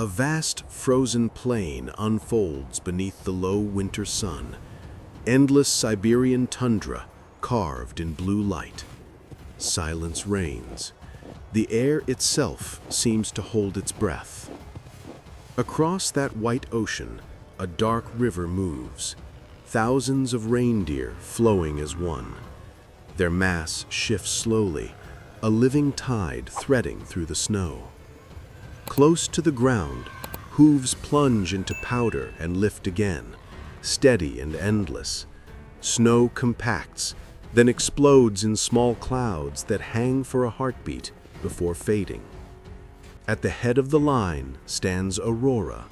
A vast frozen plain unfolds beneath the low winter sun. Endless Siberian tundra carved in blue light. Silence reigns. The air itself seems to hold its breath. Across that white ocean, a dark river moves, thousands of reindeer flowing as one. Their mass shifts slowly, a living tide threading through the snow. Close to the ground, hooves plunge into powder and lift again, steady and endless. Snow compacts, then explodes in small clouds that hang for a heartbeat before fading. At the head of the line stands Aurora,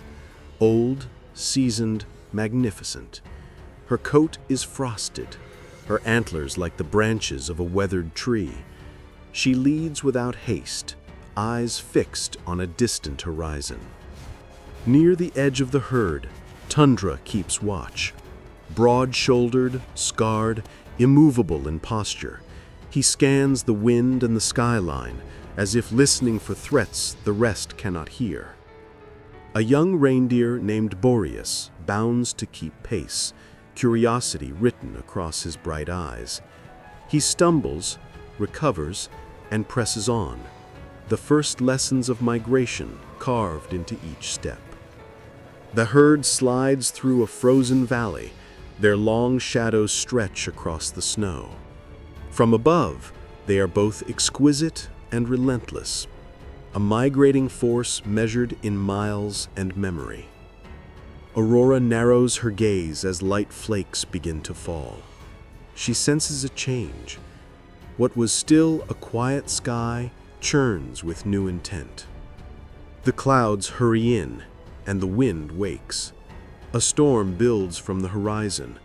old, seasoned, magnificent. Her coat is frosted, her antlers like the branches of a weathered tree. She leads without haste, eyes fixed on a distant horizon. Near the edge of the herd, Tundra keeps watch. Broad-shouldered, scarred, immovable in posture, he scans the wind and the skyline, as if listening for threats the rest cannot hear. A young reindeer named Boreas bounds to keep pace, curiosity written across his bright eyes. He stumbles, recovers, and presses on, the first lessons of migration carved into each step. The herd slides through a frozen valley, their long shadows stretch across the snow. From above, they are both exquisite and relentless, a migrating force measured in miles and memory. Aurora narrows her gaze as light flakes begin to fall. She senses a change. What was still a quiet sky churns with new intent. The clouds hurry in, and the wind wakes. A storm builds from the horizon,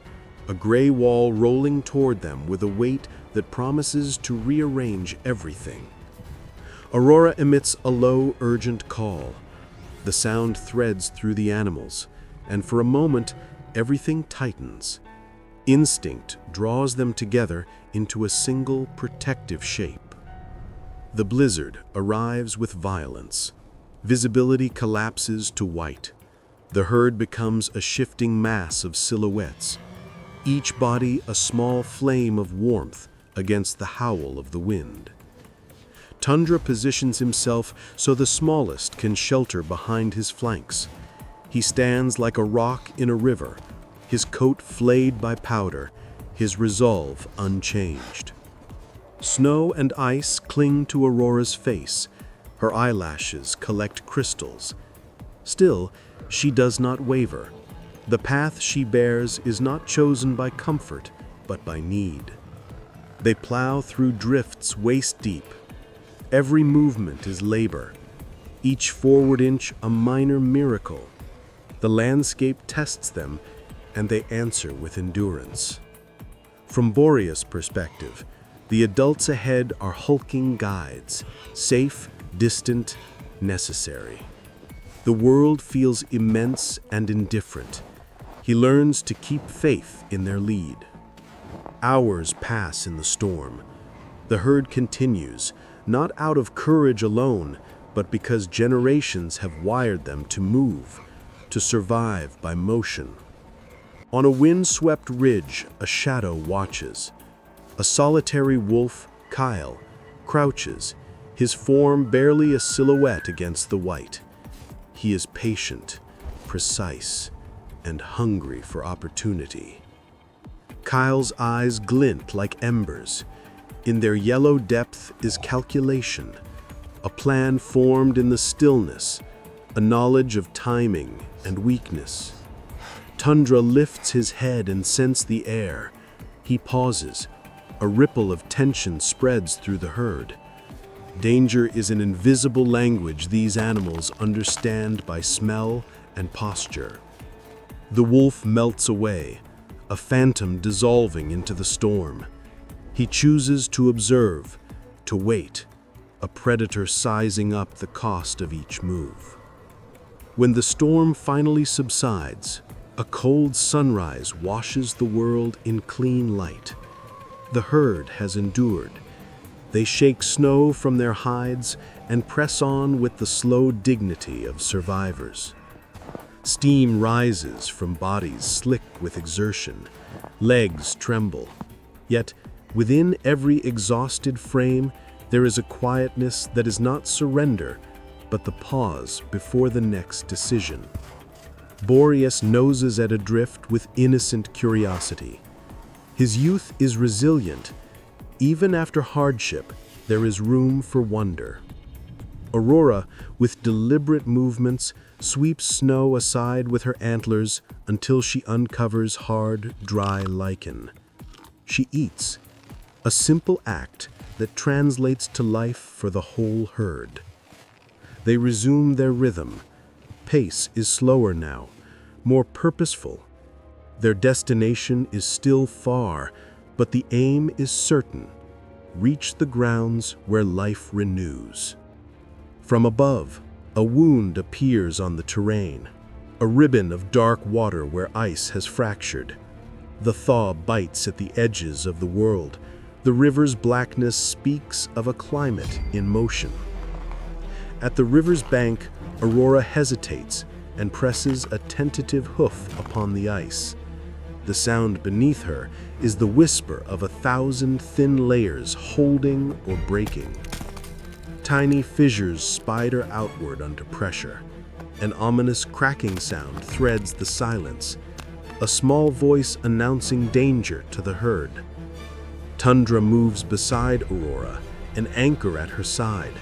a gray wall rolling toward them with a weight that promises to rearrange everything. Aurora emits a low, urgent call. The sound threads through the animals, and for a moment, everything tightens. Instinct draws them together into a single protective shape. The blizzard arrives with violence. Visibility collapses to white. The herd becomes a shifting mass of silhouettes, each body a small flame of warmth against the howl of the wind. Tundra positions himself so the smallest can shelter behind his flanks. He stands like a rock in a river, his coat flayed by powder, his resolve unchanged. Snow and ice cling to Aurora's face. Her eyelashes collect crystals. Still, she does not waver. The path she bears is not chosen by comfort, but by need. They plow through drifts waist-deep. Every movement is labor, each forward inch a minor miracle. The landscape tests them, and they answer with endurance. From Boreas' perspective, the adults ahead are hulking guides, safe, distant, necessary. The world feels immense and indifferent. He learns to keep faith in their lead. Hours pass in the storm. The herd continues, not out of courage alone, but because generations have wired them to move, to survive by motion. On a wind-swept ridge, a shadow watches. A solitary wolf, Kyle, crouches, his form barely a silhouette against the white. He is patient, precise, and hungry for opportunity. Kyle's eyes glint like embers. In their yellow depth is calculation, a plan formed in the stillness, a knowledge of timing and weakness. Tundra lifts his head and scents the air. He pauses. A ripple of tension spreads through the herd. Danger is an invisible language these animals understand by smell and posture. The wolf melts away, a phantom dissolving into the storm. He chooses to observe, to wait, a predator sizing up the cost of each move. When the storm finally subsides, a cold sunrise washes the world in clean light. The herd has endured. They shake snow from their hides and press on with the slow dignity of survivors. Steam rises from bodies slick with exertion. Legs tremble. Yet, within every exhausted frame, there is a quietness that is not surrender, but the pause before the next decision. Boreas noses at a drift with innocent curiosity. His youth is resilient. Even after hardship, there is room for wonder. Aurora, with deliberate movements, sweeps snow aside with her antlers until she uncovers hard, dry lichen. She eats, a simple act that translates to life for the whole herd. They resume their rhythm. Pace is slower now, more purposeful. Their destination is still far, but the aim is certain. Reach the grounds where life renews. From above, a wound appears on the terrain, a ribbon of dark water where ice has fractured. The thaw bites at the edges of the world. The river's blackness speaks of a climate in motion. At the river's bank, Aurora hesitates and presses a tentative hoof upon the ice. The sound beneath her is the whisper of 1,000 thin layers holding or breaking. Tiny fissures spider outward under pressure. An ominous cracking sound threads the silence, a small voice announcing danger to the herd. Tundra moves beside Aurora, an anchor at her side.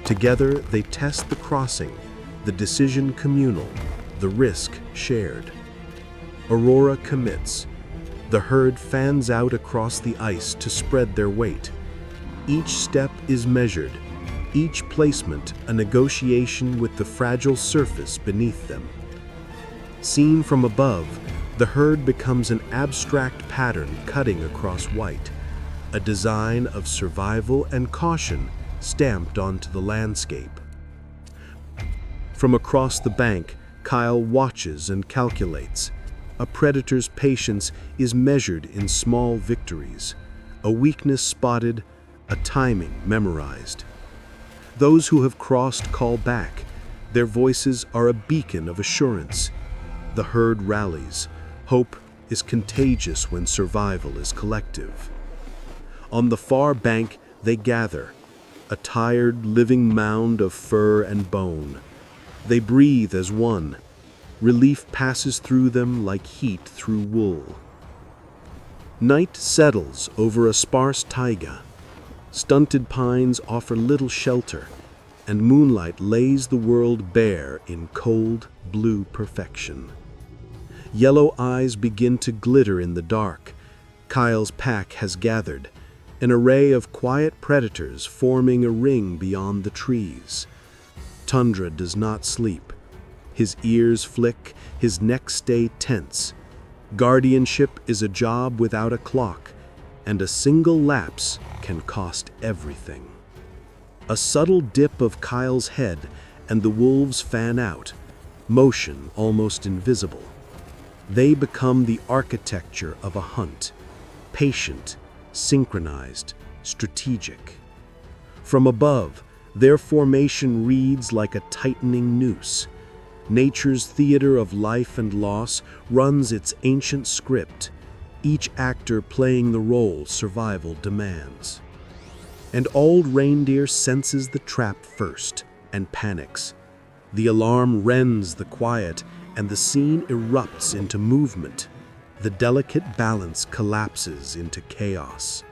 Together, they test the crossing, the decision communal, the risk shared. Aurora commits. The herd fans out across the ice to spread their weight. Each step is measured, each placement a negotiation with the fragile surface beneath them. Seen from above, the herd becomes an abstract pattern cutting across white, a design of survival and caution stamped onto the landscape. From across the bank, Kyle watches and calculates. A predator's patience is measured in small victories, a weakness spotted, a timing memorized. Those who have crossed call back. Their voices are a beacon of assurance. The herd rallies. Hope is contagious when survival is collective. On the far bank, they gather, a tired, living mound of fur and bone. They breathe as one. Relief passes through them like heat through wool. Night settles over a sparse taiga. Stunted pines offer little shelter, and moonlight lays the world bare in cold, blue perfection. Yellow eyes begin to glitter in the dark. Kyle's pack has gathered, an array of quiet predators forming a ring beyond the trees. Tundra does not sleep. His ears flick, his neck stay tense. Guardianship is a job without a clock, and a single lapse can cost everything. A subtle dip of Kyle's head, and the wolves fan out, motion almost invisible. They become the architecture of a hunt, patient, synchronized, strategic. From above, their formation reads like a tightening noose. Nature's theater of life and loss runs its ancient script, each actor playing the role survival demands. And old reindeer senses the trap first and panics. The alarm rends the quiet, and the scene erupts into movement. The delicate balance collapses into chaos.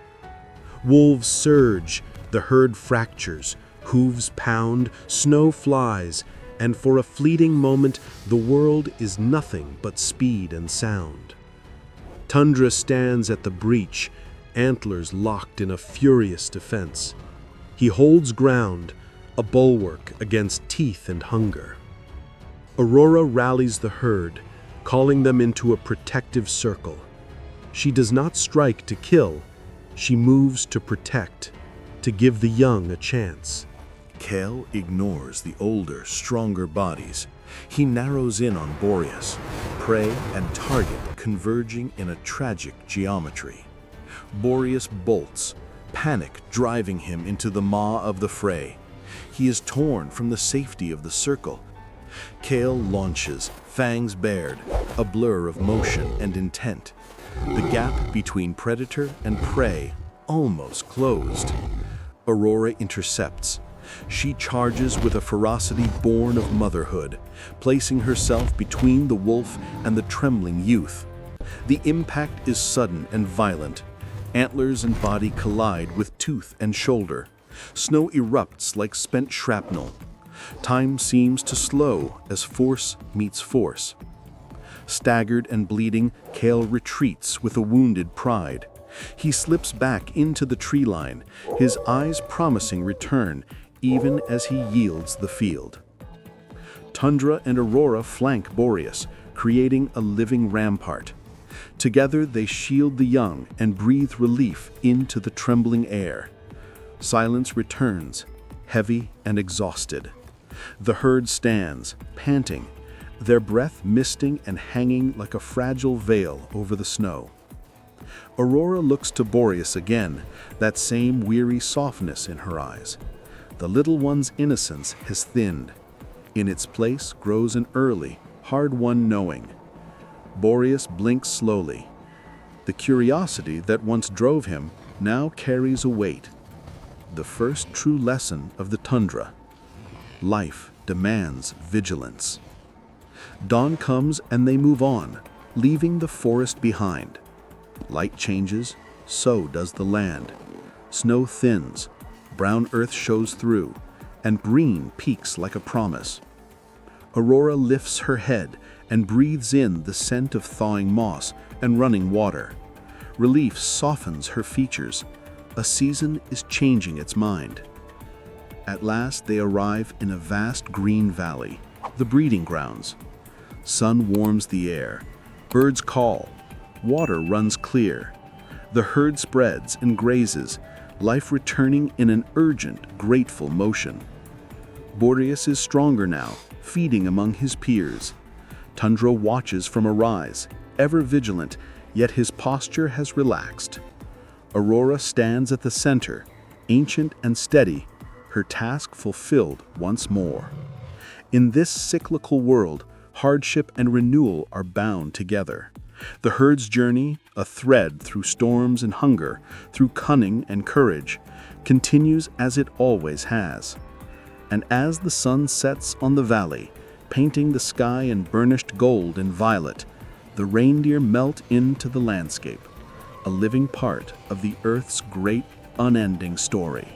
Wolves surge, the herd fractures, hooves pound, snow flies, and for a fleeting moment, the world is nothing but speed and sound. Tundra stands at the breach, antlers locked in a furious defense. He holds ground, a bulwark against teeth and hunger. Aurora rallies the herd, calling them into a protective circle. She does not strike to kill, she moves to protect, to give the young a chance. Kale ignores the older, stronger bodies. He narrows in on Boreas, prey and target converging in a tragic geometry. Boreas bolts, panic driving him into the maw of the fray. He is torn from the safety of the circle. Kale launches, fangs bared, a blur of motion and intent. The gap between predator and prey almost closed. Aurora intercepts. She charges with a ferocity born of motherhood, placing herself between the wolf and the trembling youth. The impact is sudden and violent. Antlers and body collide with tooth and shoulder. Snow erupts like spent shrapnel. Time seems to slow as force meets force. Staggered and bleeding, Kale retreats with a wounded pride. He slips back into the tree line, his eyes promising return even as he yields the field. Tundra and Aurora flank Boreas, creating a living rampart. Together they shield the young and breathe relief into the trembling air. Silence returns, heavy and exhausted. The herd stands, panting, their breath misting and hanging like a fragile veil over the snow. Aurora looks to Boreas again, that same weary softness in her eyes. The little one's innocence has thinned. In its place grows an early, hard-won knowing. Boreas blinks slowly. The curiosity that once drove him now carries a weight. The first true lesson of the tundra. Life demands vigilance. Dawn comes and they move on, leaving the forest behind. Light changes, so does the land. Snow thins, brown earth shows through, and green peaks like a promise. Aurora lifts her head and breathes in the scent of thawing moss and running water. Relief softens her features. A season is changing its mind. At last they arrive in a vast green valley, the breeding grounds. Sun warms the air, birds call, water runs clear. The herd spreads and grazes, life returning in an urgent, grateful motion. Boreas is stronger now, feeding among his peers. Tundra watches from a rise, ever vigilant, yet his posture has relaxed. Aurora stands at the center, ancient and steady, her task fulfilled once more. In this cyclical world, hardship and renewal are bound together. The herd's journey, a thread through storms and hunger, through cunning and courage, continues as it always has. And as the sun sets on the valley, painting the sky in burnished gold and violet, the reindeer melt into the landscape, a living part of the Earth's great, unending story.